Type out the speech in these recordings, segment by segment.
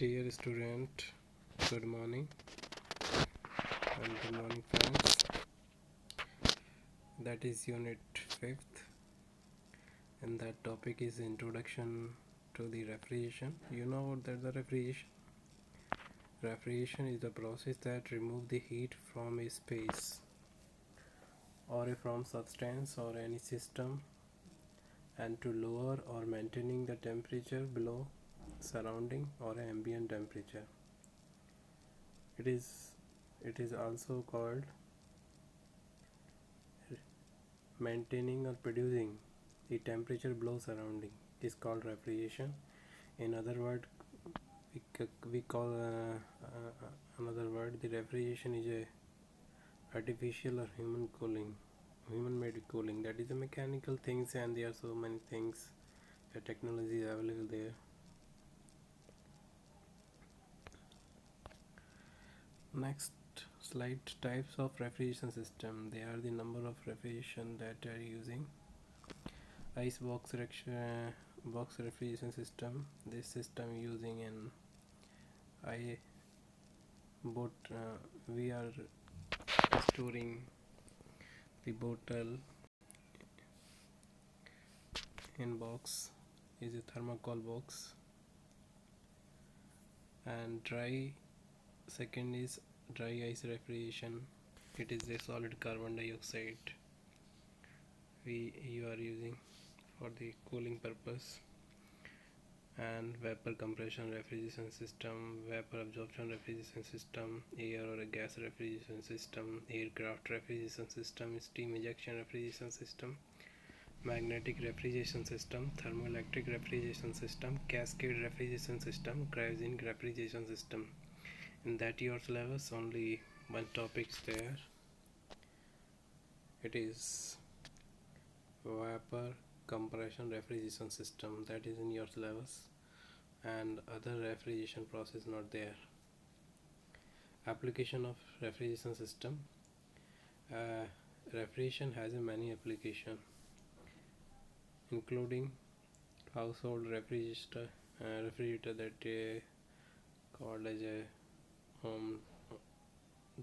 Dear student, good morning and good morning friends. That is unit 5th and that topic is introduction to the refrigeration. You know what that the refrigeration? Refrigeration is the process that removes the heat from a space or from substance or any system and to lower or maintaining the temperature below surrounding or ambient temperature. It is also called maintaining or producing the temperature below surrounding is called refrigeration. In other word, we call another word, the refrigeration is a artificial or human made cooling. That is a mechanical things, and there are so many things. The technology is available there. Next slide, types of refrigeration system. They are the number of refrigeration that are using. Ice box refrigeration system. This system using an I bot we are storing the bottle in box is a thermocol box. And second is dry ice refrigeration. It is a solid carbon dioxide you are using for the cooling purpose. And vapor compression refrigeration system, vapor absorption refrigeration system, air or a gas refrigeration system, aircraft refrigeration system, steam ejection refrigeration system, magnetic refrigeration system, thermoelectric refrigeration system, cascade refrigeration system, cryogenic refrigeration system. In that your syllabus only one topic is there. It is vapor compression refrigeration system, that is in your syllabus, and other refrigeration process not there. Application of refrigeration system. Refrigeration has a many application, including household refrigerator that called as a home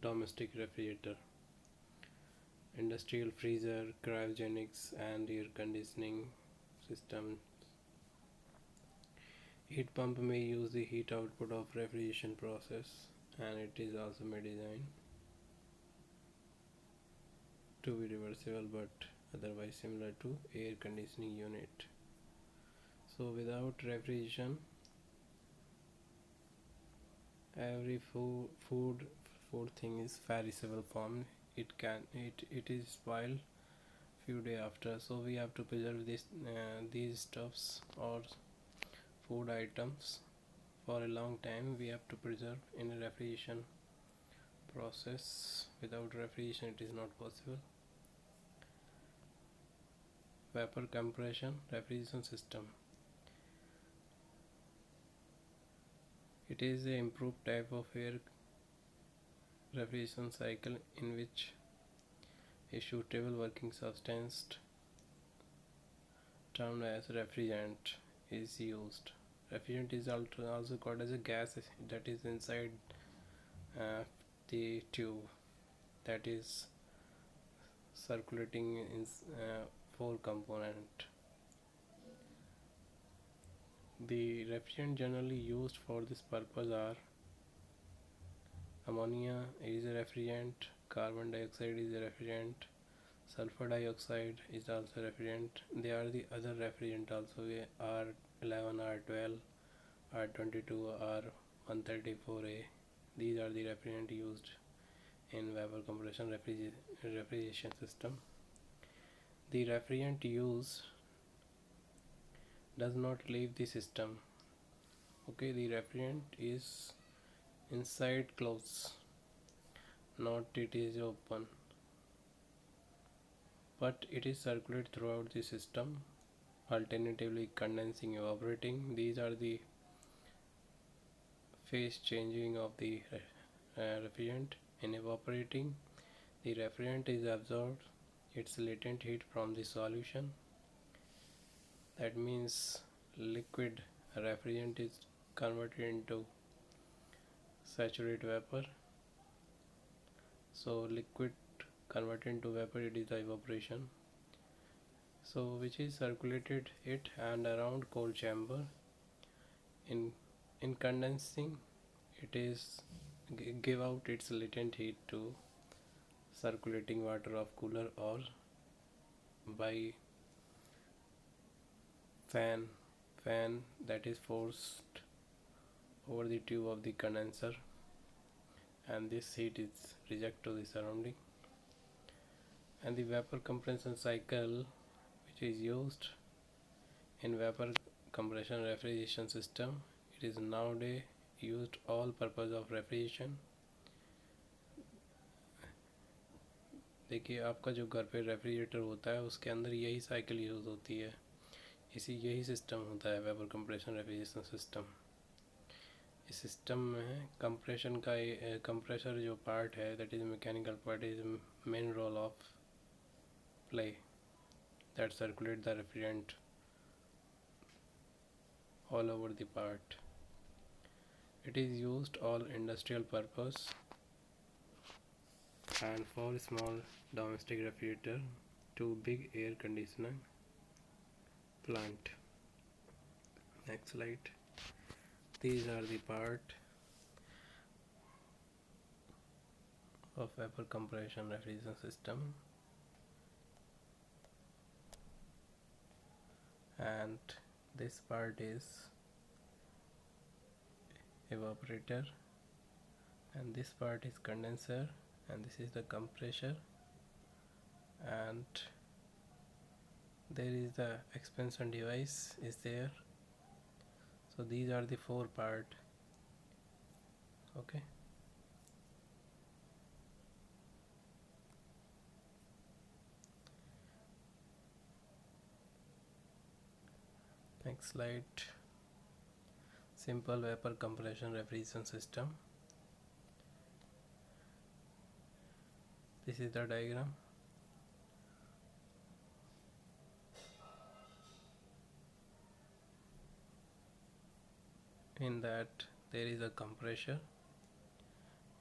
domestic refrigerator, industrial freezer, cryogenics and air conditioning system. Heat pump may use the heat output of refrigeration process, and it is also may design to be reversible but otherwise similar to air conditioning unit. So without refrigeration, every food thing is perishable form. It is spoiled few day after. So we have to preserve these stuffs or food items for a long time. We have to preserve in a refrigeration process. Without refrigeration it is not possible. Vapor compression refrigeration system. It is an improved type of air refrigeration cycle in which a suitable working substance termed as refrigerant is used. Refrigerant is also called as a gas that is inside the tube that is circulating in four component. The refrigerant generally used for this purpose are ammonia is a refrigerant, carbon dioxide is a refrigerant, sulfur dioxide is also refrigerant. There are the other refrigerant also, R11, R12, R22, R134A. These are the refrigerant used in vapor compression refrigeration system. The refrigerant used does not leave the system. Okay, the refrigerant is inside clothes, not it is open, but it is circulate throughout the system, alternatively condensing, evaporating. These are the phase changing of the refrigerant. In evaporating, the refrigerant is absorbed its latent heat from the solution. That means liquid refrigerant is converted into saturate vapor. So liquid converted into vapor, it is the evaporation. So which is circulated it and around cold chamber. In condensing, it is give out its latent heat to circulating water of cooler, or by fan that is forced over the tube of the condenser, and this heat is rejected to the surrounding. And the vapor compression cycle, which is used in vapor compression refrigeration system, it is nowadays used all purpose of refrigeration. देखिए, आपका जो घर पे refrigerator होता है उसके अंदर यही साइकिल यूज़ होती है, यही सिस्टम होता है वेपर कंप्रेशन रेफ्रिजरेशन सिस्टम। इस सिस्टम में कंप्रेशन का कंप्रेसर जो पार्ट है, that is mechanical part, is main role of play that circulate the refrigerant all over the part. It is used all industrial purpose and for small domestic refrigerator to big air conditioner plant. Next slide. These are the part of vapor compression refrigeration system, and this part is evaporator, and this part is condenser, and this is the compressor, and there is the expansion device is there. So these are the four part. Okay, next slide. Simple vapor compression refrigeration system. This is the diagram. In that there is a compressor,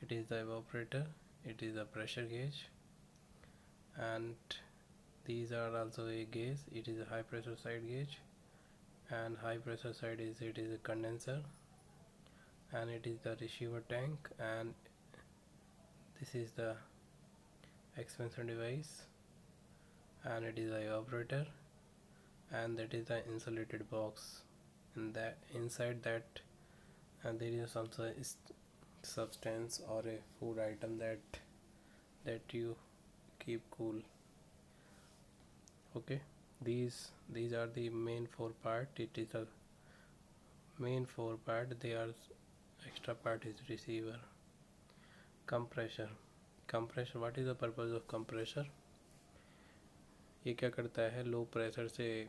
it is the evaporator, it is a pressure gauge, and these are also a gauge. It is a high pressure side gauge, and high pressure side is it is a condenser, and it is the receiver tank, and this is the expansion device, and it is the evaporator, and that is the insulated box. In that inside that, and there is some substance or a food item that you keep cool. Okay, these are the main four part. It is a main four part. They are extra part is receiver. Compressor. What is the purpose of compressor? ये क्या करता है, low pressure से,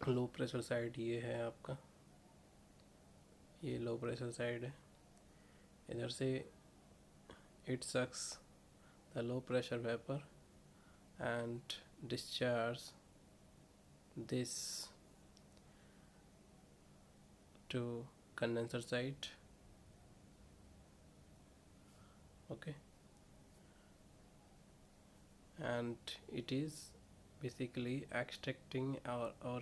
low pressure side ये है आपका, ये low pressure side है, इधर से it sucks the low pressure vapor and discharge this to condenser side. Okay, and it is basically extracting or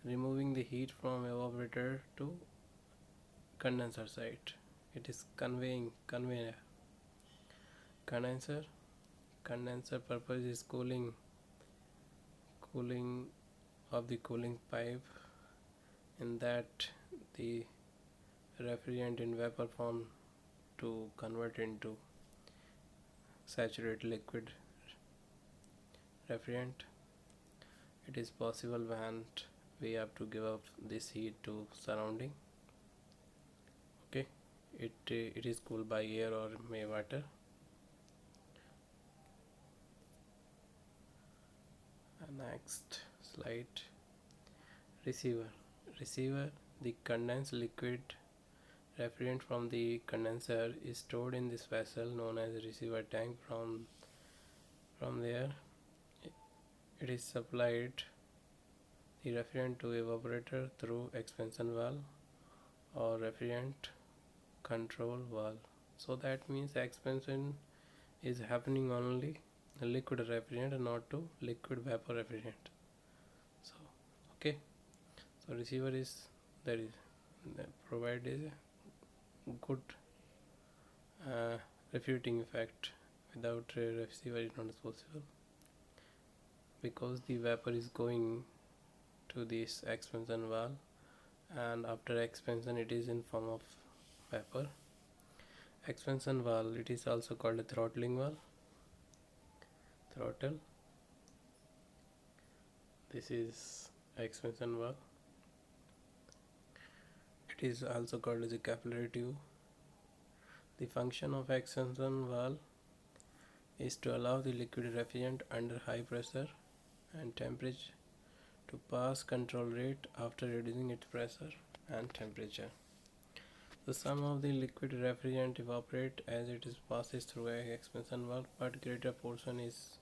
removing the heat from evaporator to condenser side. It is conveyor. Condenser purpose is cooling of the cooling pipe, in that the refrigerant in vapor form to convert into saturated liquid refrigerant. It is possible when we have to give up this heat to surrounding. Okay, it is cooled by air or may water. Next slide. Receiver, the condensed liquid refrigerant from the condenser is stored in this vessel known as a receiver tank. From there it is supplied the refrigerant to evaporator through expansion valve or refrigerant control valve. So that means expansion is happening only a liquid refrigerant and not to liquid vapor refrigerant. So okay, so receiver is that is provide is a good refuting effect. Without a receiver is not possible, because the vapor is going to this expansion valve, and after expansion it is in form of vapor. Expansion valve, it is also called a throttling valve. Throttle, this is expansion valve. It is also called as a capillary tube. The function of expansion valve is to allow the liquid refrigerant under high pressure and temperature to pass control rate after reducing its pressure and temperature. The sum of the liquid refrigerant evaporate as it is passes through a expansion valve, but greater portion is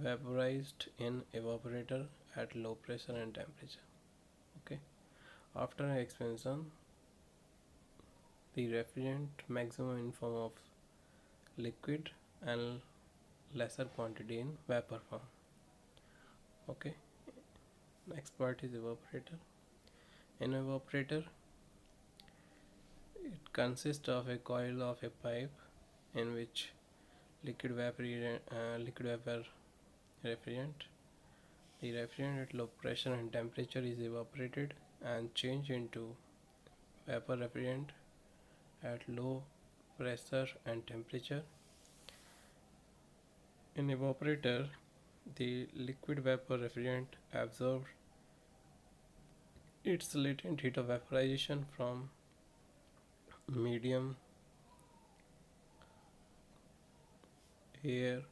vaporized in evaporator at low pressure and temperature. Okay. After expansion, the refrigerant maximum in form of liquid and lesser quantity in vapor form. Okay. Next part is evaporator. In evaporator, it consists of a coil of a pipe in which liquid vapor refrigerant. The refrigerant at low pressure and temperature is evaporated and changed into vapor refrigerant at low pressure and temperature. In evaporator, the liquid vapor refrigerant absorbs its latent heat of vaporization from medium air,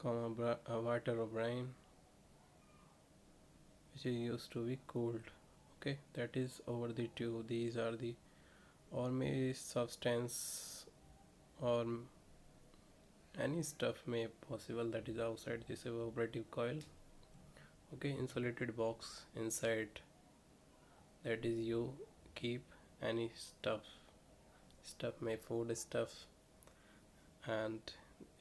water or brine, which is used to be cooled. Okay, that is over the tube. These are the or may substance or any stuff may possible that is outside this evaporative coil. Okay, insulated box inside, that is you keep any stuff may food stuff, and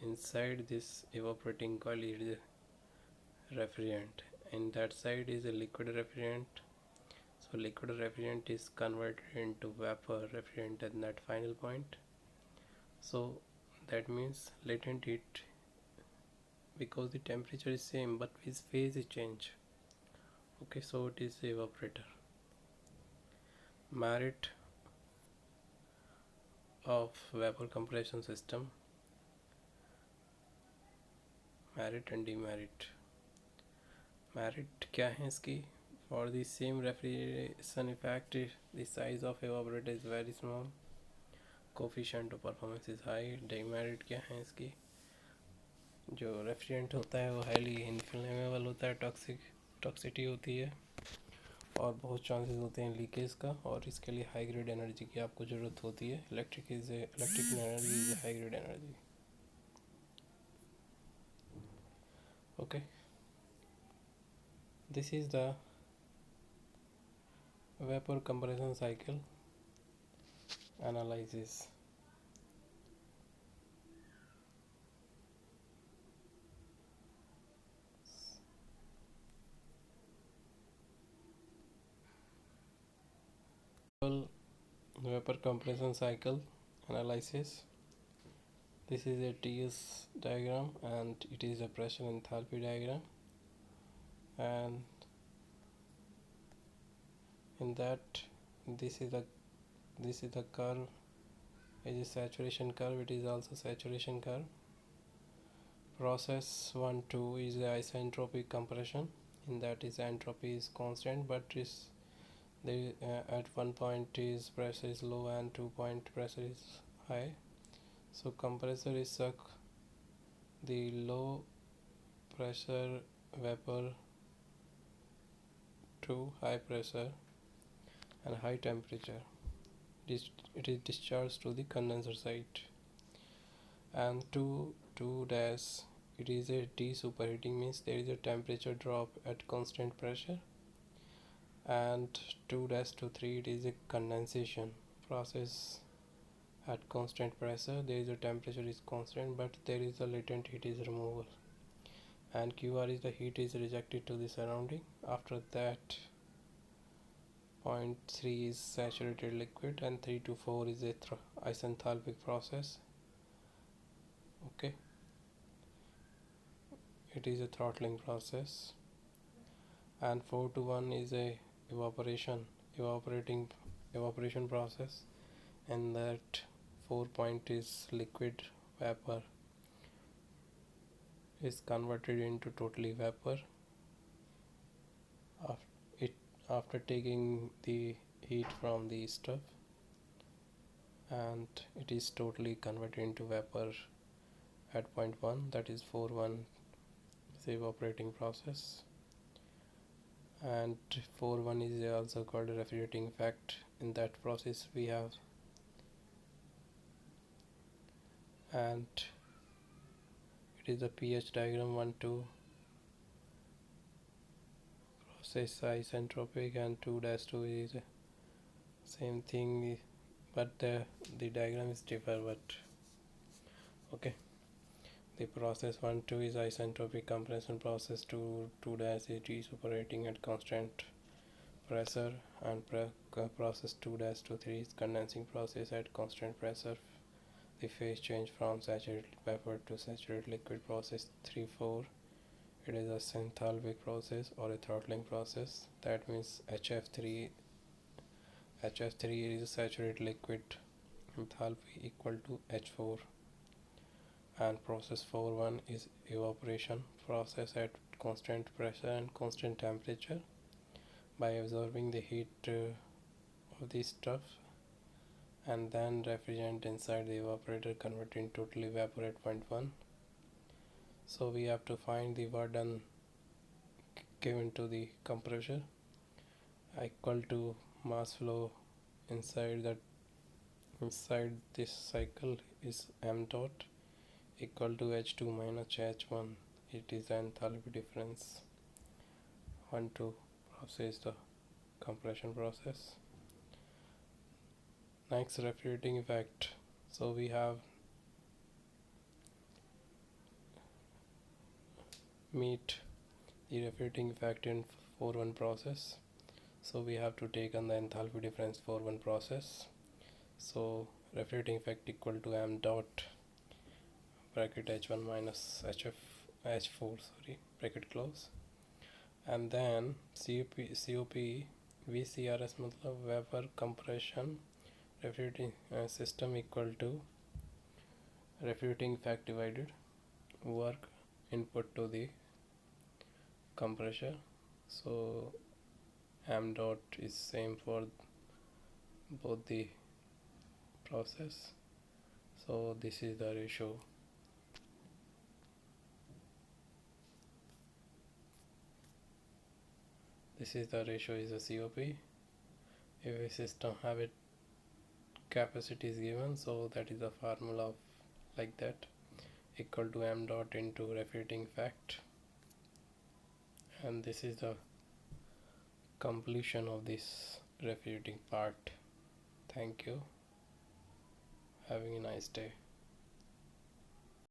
inside this evaporating coil is a refrigerant, and that side is a liquid refrigerant. So liquid refrigerant is converted into vapor refrigerant at that final point. So that means latent heat, because the temperature is same but its phase is change. Okay, so it is evaporator. Merit of vapor compression system. Merit and demerit. Merit क्या है इसकी? For the same refrigeration effect, the size of evaporator is very small. Coefficient of performance is high. Demerit क्या है इसकी? जो refrigerant होता है वो हाईली इनफ्लेमेबल होता है, टॉक्सिटी होती है, और बहुत चांसेस होते हैं लीकेज का, और इसके लिए हाई ग्रेड एनर्जी की आपको ज़रूरत होती है. Electrical energy is high grade energy. Okay, this is the vapor compression cycle analysis. Vapor compression cycle analysis. This is a TS diagram and it is a pressure enthalpy diagram, and in that this is the curve is a saturation curve. It is also saturation curve. Process 1 2 is the isentropic compression. In that is entropy is constant, but is the at one point is pressure is low and 2 point pressure is high. So compressor is suck the low pressure vapor to high pressure and high temperature. It is discharged to the condenser site. And 2 dash, it is a de superheating, means there is a temperature drop at constant pressure, And 2 dash to 3, it is a condensation process at constant pressure. There is a temperature is constant, but there is a latent heat is removal, and QR is the heat is rejected to the surrounding. After that, point 3 is saturated liquid, and 3 to 4 is a isenthalpic process. Okay, it is a throttling process. And 4 to 1 is a evaporation process, and that 4 point is liquid vapor is converted into totally vapor it after taking the heat from the stuff, and it is totally converted into vapor at point 1, that is 4-1 is the evaporating process. And 4-1 is also called a refrigerating effect. In that process we have, and it is a pH diagram 1-2 process isentropic, and 2-2 is same thing, but the diagram is different. But okay, the process 1-2 is isentropic compression process. 2-2 it is operating at constant pressure, and process 2-3 is condensing process at constant pressure. The phase change from saturated vapor to saturated liquid. Process 3-4, it is a synthalpic process or a throttling process. That means HF3 is a saturated liquid enthalpy equal to H4. And process 4-1 is evaporation process at constant pressure and constant temperature. By absorbing the heat of the stuff, and then refrigerant inside the evaporator converted totally vapor at point 1. So we have to find the work done given to the compressor equal to mass flow inside this cycle is m dot equal to h2 minus h1. It is the enthalpy difference. 1-2 process the compression process. Next, refrigerating effect. So we have meet the refrigerating effect in 4-1 process. So we have to take on the enthalpy difference 4-1 process. So refrigerating effect equal to m dot bracket h1 minus h4 bracket close, and then COP VCRS मतलब vapor compression refrigerating system equal to refrigerating effect divided work input to the compressor. So m dot is same for both the process. So this is the ratio. This is the ratio is a COP. If a system have it capacity is given, so that is the formula of like that, equal to m dot into refrigerating effect. And this is the completion of this refrigerating part. Thank you. Having a nice day.